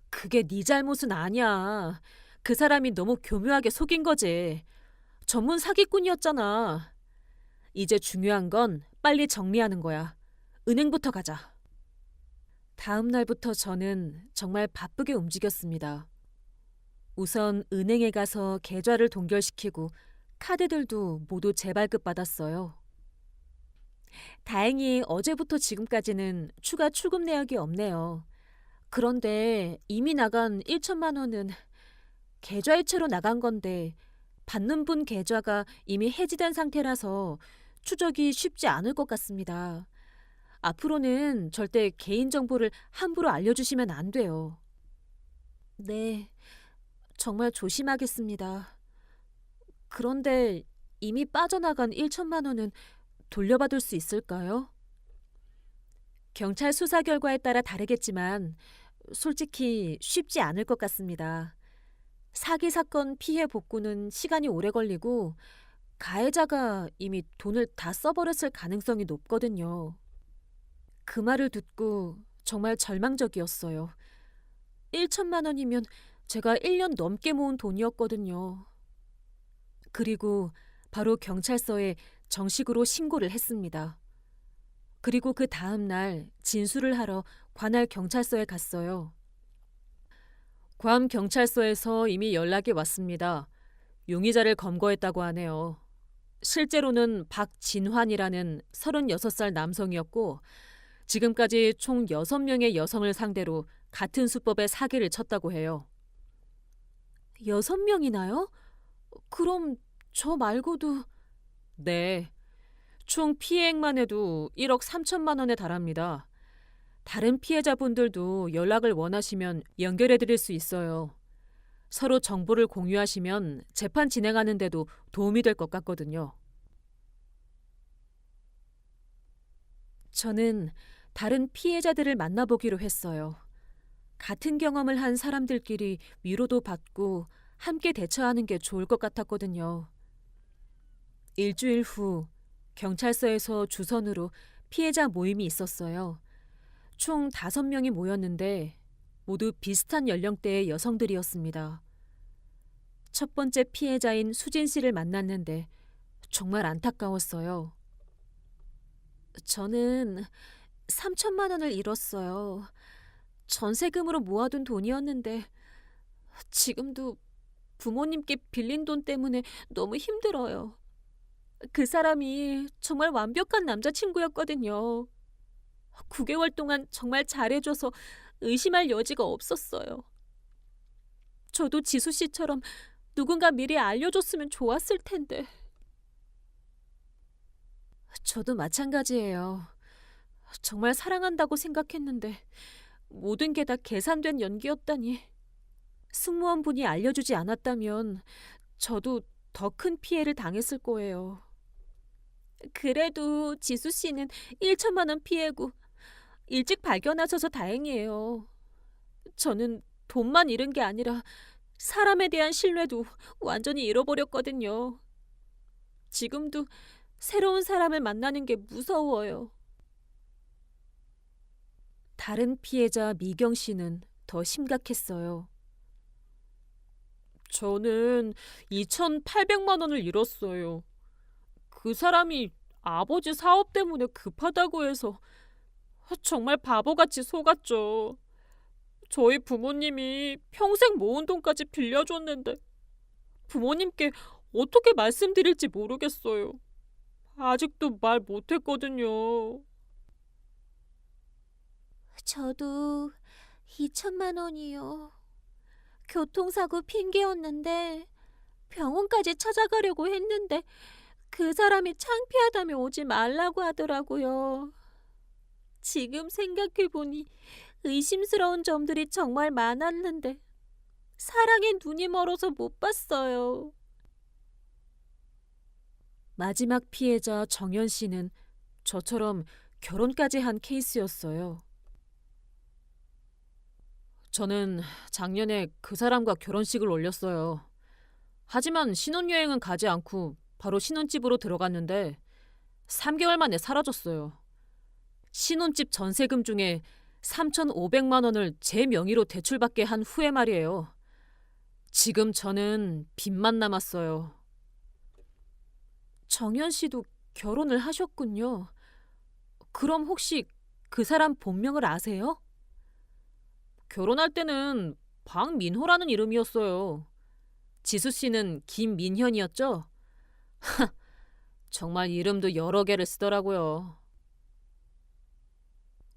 A: 그게 네 잘못은 아니야. 그 사람이 너무 교묘하게 속인 거지. 전문 사기꾼이었잖아. 이제 중요한 건 빨리 정리하는 거야. 은행부터 가자. 다음 날부터 저는 정말 바쁘게 움직였습니다. 우선 은행에 가서 계좌를 동결시키고 카드들도 모두 재발급 받았어요. 다행히 어제부터 지금까지는 추가 출금 내역이 없네요. 그런데 이미 나간 1,000만 원은 계좌이체로 나간 건데 받는 분 계좌가 이미 해지된 상태라서 추적이 쉽지 않을 것 같습니다. 앞으로는 절대 개인정보를 함부로 알려주시면 안 돼요. 네, 정말 조심하겠습니다. 그런데 이미 빠져나간 1,000만 원은 돌려받을 수 있을까요? 경찰 수사 결과에 따라 다르겠지만 솔직히 쉽지 않을 것 같습니다. 사기 사건 피해 복구는 시간이 오래 걸리고 가해자가 이미 돈을 다 써버렸을 가능성이 높거든요. 그 말을 듣고 정말 절망적이었어요. 1천만 원이면 제가 1년 넘게 모은 돈이었거든요. 그리고 바로 경찰서에 정식으로 신고를 했습니다. 그리고 그 다음 날 진술을 하러 관할 경찰서에 갔어요. 괌 경찰서에서 이미 연락이 왔습니다. 용의자를 검거했다고 하네요. 실제로는 박진환이라는 36살 남성이었고 지금까지 총 6명의 여성을 상대로 같은 수법의 사기를 쳤다고 해요. 6명이나요? 그럼 저 말고도... 네, 총 피해액만 해도 1억 3천만 원에 달합니다. 다른 피해자분들도 연락을 원하시면 연결해드릴 수 있어요. 서로 정보를 공유하시면 재판 진행하는 데도 도움이 될 것 같거든요. 저는 다른 피해자들을 만나보기로 했어요. 같은 경험을 한 사람들끼리 위로도 받고 함께 대처하는 게 좋을 것 같았거든요. 일주일 후 경찰서에서 주선으로 피해자 모임이 있었어요. 총 5명이 모였는데 모두 비슷한 연령대의 여성들이었습니다. 첫 번째 피해자인 수진 씨를 만났는데 정말 안타까웠어요. 저는 3천만 원을 잃었어요. 전세금으로 모아둔 돈이었는데 지금도 부모님께 빌린 돈 때문에 너무 힘들어요. 그 사람이 정말 완벽한 남자친구였거든요. 9개월 동안 정말 잘해줘서 의심할 여지가 없었어요. 저도 지수 씨처럼 누군가 미리 알려줬으면 좋았을 텐데. 저도 마찬가지예요. 정말 사랑한다고 생각했는데 모든 게 다 계산된 연기였다니. 승무원분이 알려주지 않았다면 저도 더 큰 피해를 당했을 거예요. 그래도 지수 씨는 1천만 원 피해고 일찍 발견하셔서 다행이에요. 저는 돈만 잃은 게 아니라 사람에 대한 신뢰도 완전히 잃어버렸거든요. 지금도 새로운 사람을 만나는 게 무서워요. 다른 피해자 미경 씨는 더 심각했어요. 저는 2,800만 원을 잃었어요. 그 사람이 아버지 사업 때문에 급하다고 해서 정말 바보같이 속았죠. 저희 부모님이 평생 모은 돈까지 빌려줬는데 부모님께 어떻게 말씀드릴지 모르겠어요. 아직도 말 못했거든요. 저도 2천만 원이요. 교통사고 핑계였는데 병원까지 찾아가려고 했는데 그 사람이 창피하다며 오지 말라고 하더라고요. 지금 생각해보니 의심스러운 점들이 정말 많았는데 사랑에 눈이 멀어서 못 봤어요. 마지막 피해자 정연 씨는 저처럼 결혼까지 한 케이스였어요. 저는 작년에 그 사람과 결혼식을 올렸어요. 하지만 신혼여행은 가지 않고 바로 신혼집으로 들어갔는데 3개월 만에 사라졌어요. 신혼집 전세금 중에 3,500만 원을 제 명의로 대출받게 한 후에 말이에요. 지금 저는 빚만 남았어요. 정연 씨도 결혼을 하셨군요. 그럼 혹시 그 사람 본명을 아세요? 결혼할 때는 박민호라는 이름이었어요. 지수 씨는 김민현이었죠? 정말 이름도 여러 개를 쓰더라고요.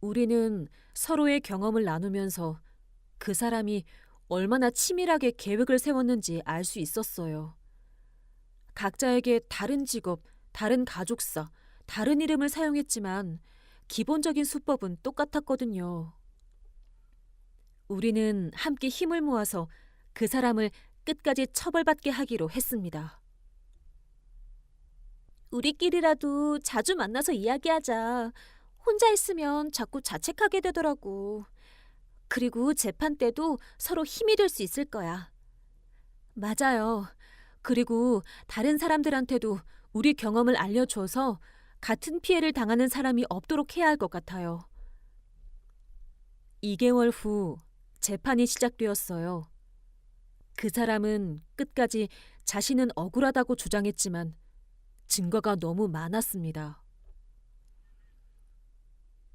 A: 우리는 서로의 경험을 나누면서 그 사람이 얼마나 치밀하게 계획을 세웠는지 알 수 있었어요. 각자에게 다른 직업, 다른 가족사, 다른 이름을 사용했지만 기본적인 수법은 똑같았거든요. 우리는 함께 힘을 모아서 그 사람을 끝까지 처벌받게 하기로 했습니다. 우리끼리라도 자주 만나서 이야기하자. 혼자 있으면 자꾸 자책하게 되더라고. 그리고 재판 때도 서로 힘이 될 수 있을 거야. 맞아요. 그리고 다른 사람들한테도 우리 경험을 알려줘서 같은 피해를 당하는 사람이 없도록 해야 할 것 같아요. 2개월 후 재판이 시작되었어요. 그 사람은 끝까지 자신은 억울하다고 주장했지만 증거가 너무 많았습니다.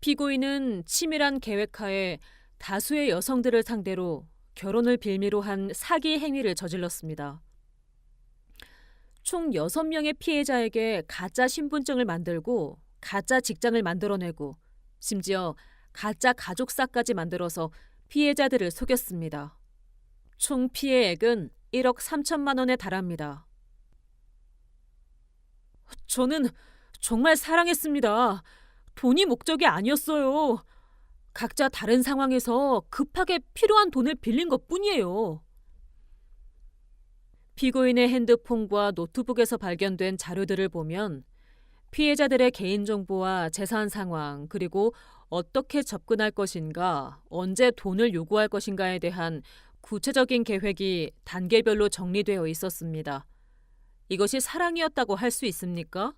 A: 피고인은 치밀한 계획하에 다수의 여성들을 상대로 결혼을 빌미로 한 사기 행위를 저질렀습니다. 총 6명의 피해자에게 가짜 신분증을 만들고 가짜 직장을 만들어내고 심지어 가짜 가족사까지 만들어서 피해자들을 속였습니다. 총 피해액은 1억 3천만 원에 달합니다. 저는 정말 사랑했습니다. 돈이 목적이 아니었어요. 각자 다른 상황에서 급하게 필요한 돈을 빌린 것뿐이에요. 피고인의 핸드폰과 노트북에서 발견된 자료들을 보면 피해자들의 개인정보와 재산 상황, 그리고 어떻게 접근할 것인가, 언제 돈을 요구할 것인가에 대한 구체적인 계획이 단계별로 정리되어 있었습니다. 이것이 사랑이었다고 할 수 있습니까?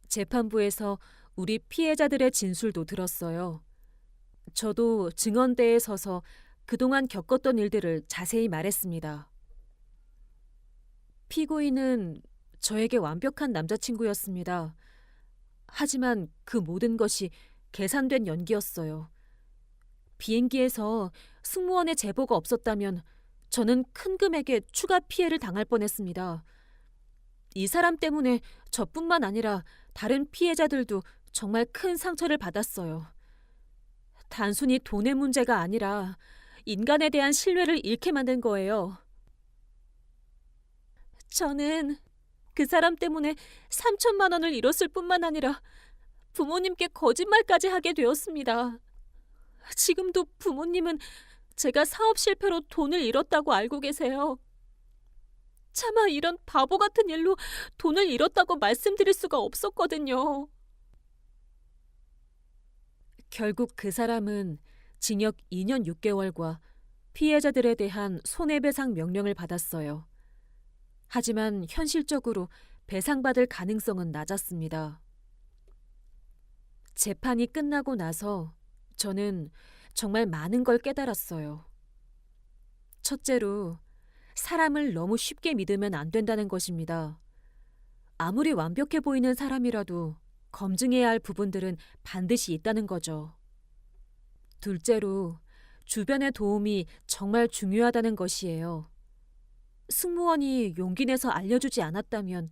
A: 재판부에서 우리 피해자들의 진술도 들었어요. 저도 증언대에 서서 그동안 겪었던 일들을 자세히 말했습니다. 피고인은 저에게 완벽한 남자친구였습니다. 하지만 그 모든 것이 계산된 연기였어요. 비행기에서 승무원의 제보가 없었다면 저는 큰 금액의 추가 피해를 당할 뻔했습니다. 이 사람 때문에 저뿐만 아니라 다른 피해자들도 정말 큰 상처를 받았어요. 단순히 돈의 문제가 아니라 인간에 대한 신뢰를 잃게 만든 거예요. 저는 그 사람 때문에 3천만 원을 잃었을 뿐만 아니라 부모님께 거짓말까지 하게 되었습니다. 지금도 부모님은 제가 사업 실패로 돈을 잃었다고 알고 계세요. 차마 이런 바보 같은 일로 돈을 잃었다고 말씀드릴 수가 없었거든요. 결국 그 사람은 징역 2년 6개월과 피해자들에 대한 손해배상 명령을 받았어요. 하지만 현실적으로 배상받을 가능성은 낮았습니다. 재판이 끝나고 나서 저는 정말 많은 걸 깨달았어요. 첫째로, 사람을 너무 쉽게 믿으면 안 된다는 것입니다. 아무리 완벽해 보이는 사람이라도 검증해야 할 부분들은 반드시 있다는 거죠. 둘째로, 주변의 도움이 정말 중요하다는 것이에요. 승무원이 용기 내서 알려주지 않았다면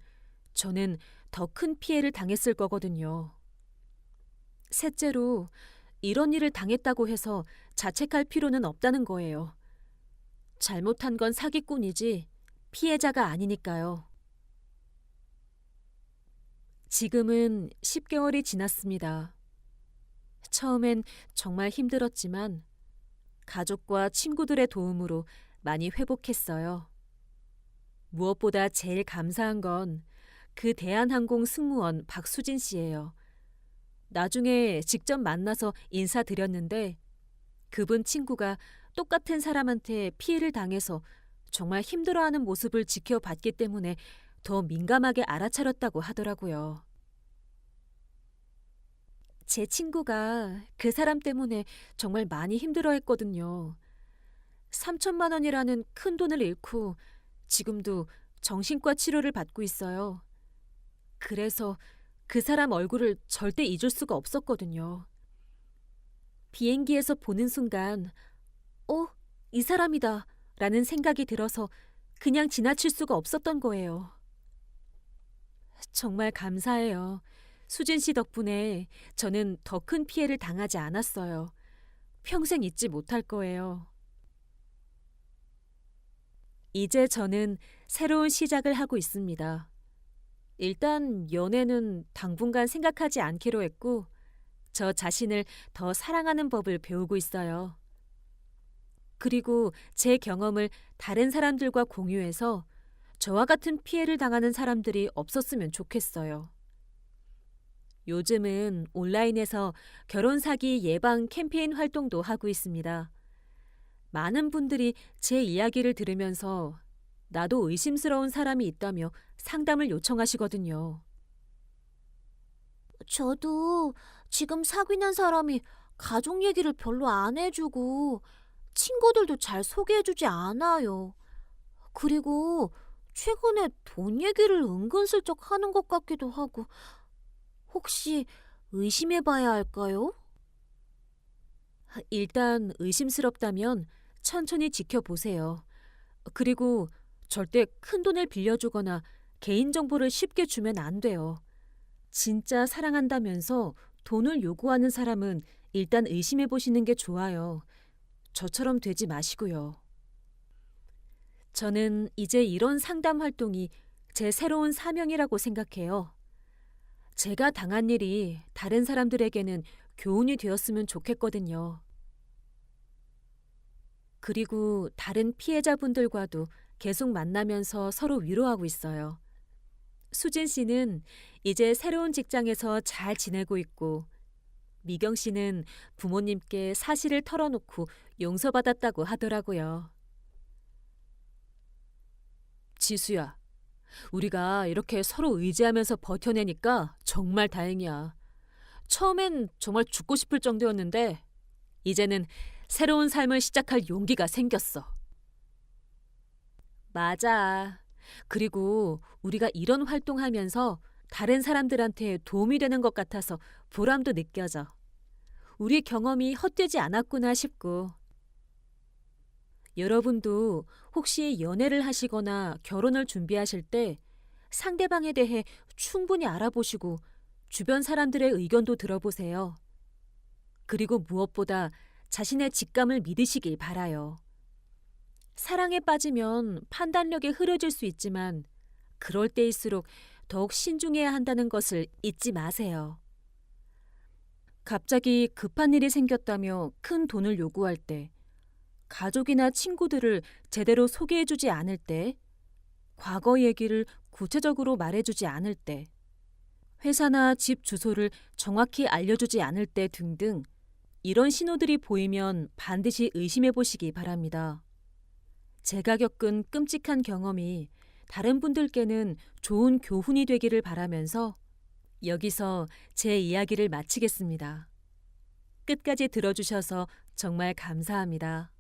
A: 저는 더 큰 피해를 당했을 거거든요. 셋째로, 이런 일을 당했다고 해서 자책할 필요는 없다는 거예요. 잘못한 건 사기꾼이지 피해자가 아니니까요. 지금은 10개월이 지났습니다. 처음엔 정말 힘들었지만 가족과 친구들의 도움으로 많이 회복했어요. 무엇보다 제일 감사한 건 그 대한항공 승무원 박수진 씨예요. 나중에 직접 만나서 인사드렸는데 그분 친구가 똑같은 사람한테 피해를 당해서 정말 힘들어하는 모습을 지켜봤기 때문에 더 민감하게 알아차렸다고 하더라고요. 제 친구가 그 사람 때문에 정말 많이 힘들어했거든요. 3천만 원이라는 큰 돈을 잃고 지금도 정신과 치료를 받고 있어요. 그래서 그 사람 얼굴을 절대 잊을 수가 없었거든요. 비행기에서 보는 순간 이 사람이다 라는 생각이 들어서 그냥 지나칠 수가 없었던 거예요. 정말 감사해요. 수진 씨 덕분에 저는 더 큰 피해를 당하지 않았어요. 평생 잊지 못할 거예요. 이제 저는 새로운 시작을 하고 있습니다. 일단 연애는 당분간 생각하지 않기로 했고 저 자신을 더 사랑하는 법을 배우고 있어요. 그리고 제 경험을 다른 사람들과 공유해서 저와 같은 피해를 당하는 사람들이 없었으면 좋겠어요. 요즘은 온라인에서 결혼 사기 예방 캠페인 활동도 하고 있습니다. 많은 분들이 제 이야기를 들으면서 나도 의심스러운 사람이 있다며 상담을 요청하시거든요.
B: 저도 지금 사귀는 사람이 가족 얘기를 별로 안 해주고 친구들도 잘 소개해주지 않아요. 그리고 최근에 돈 얘기를 은근슬쩍 하는 것 같기도 하고 혹시 의심해봐야 할까요?
A: 일단 의심스럽다면 천천히 지켜보세요. 그리고 절대 큰 돈을 빌려주거나 개인정보를 쉽게 주면 안 돼요. 진짜 사랑한다면서 돈을 요구하는 사람은 일단 의심해 보시는 게 좋아요. 저처럼 되지 마시고요. 저는 이제 이런 상담 활동이 제 새로운 사명이라고 생각해요. 제가 당한 일이 다른 사람들에게는 교훈이 되었으면 좋겠거든요. 그리고 다른 피해자분들과도 계속 만나면서 서로 위로하고 있어요. 수진 씨는 이제 새로운 직장에서 잘 지내고 있고, 미경 씨는 부모님께 사실을 털어놓고 용서받았다고 하더라고요. 지수야, 우리가 이렇게 서로 의지하면서 버텨내니까 정말 다행이야. 처음엔 정말 죽고 싶을 정도였는데, 이제는 새로운 삶을 시작할 용기가 생겼어. 맞아. 그리고 우리가 이런 활동하면서 다른 사람들한테 도움이 되는 것 같아서 보람도 느껴져. 우리 경험이 헛되지 않았구나 싶고. 여러분도 혹시 연애를 하시거나 결혼을 준비하실 때 상대방에 대해 충분히 알아보시고 주변 사람들의 의견도 들어보세요. 그리고 무엇보다 자신의 직감을 믿으시길 바라요. 사랑에 빠지면 판단력이 흐려질 수 있지만 그럴 때일수록 더욱 신중해야 한다는 것을 잊지 마세요. 갑자기 급한 일이 생겼다며 큰 돈을 요구할 때, 가족이나 친구들을 제대로 소개해주지 않을 때, 과거 얘기를 구체적으로 말해주지 않을 때, 회사나 집 주소를 정확히 알려주지 않을 때 등등 이런 신호들이 보이면 반드시 의심해 보시기 바랍니다. 제가 겪은 끔찍한 경험이 다른 분들께는 좋은 교훈이 되기를 바라면서 여기서 제 이야기를 마치겠습니다. 끝까지 들어주셔서 정말 감사합니다.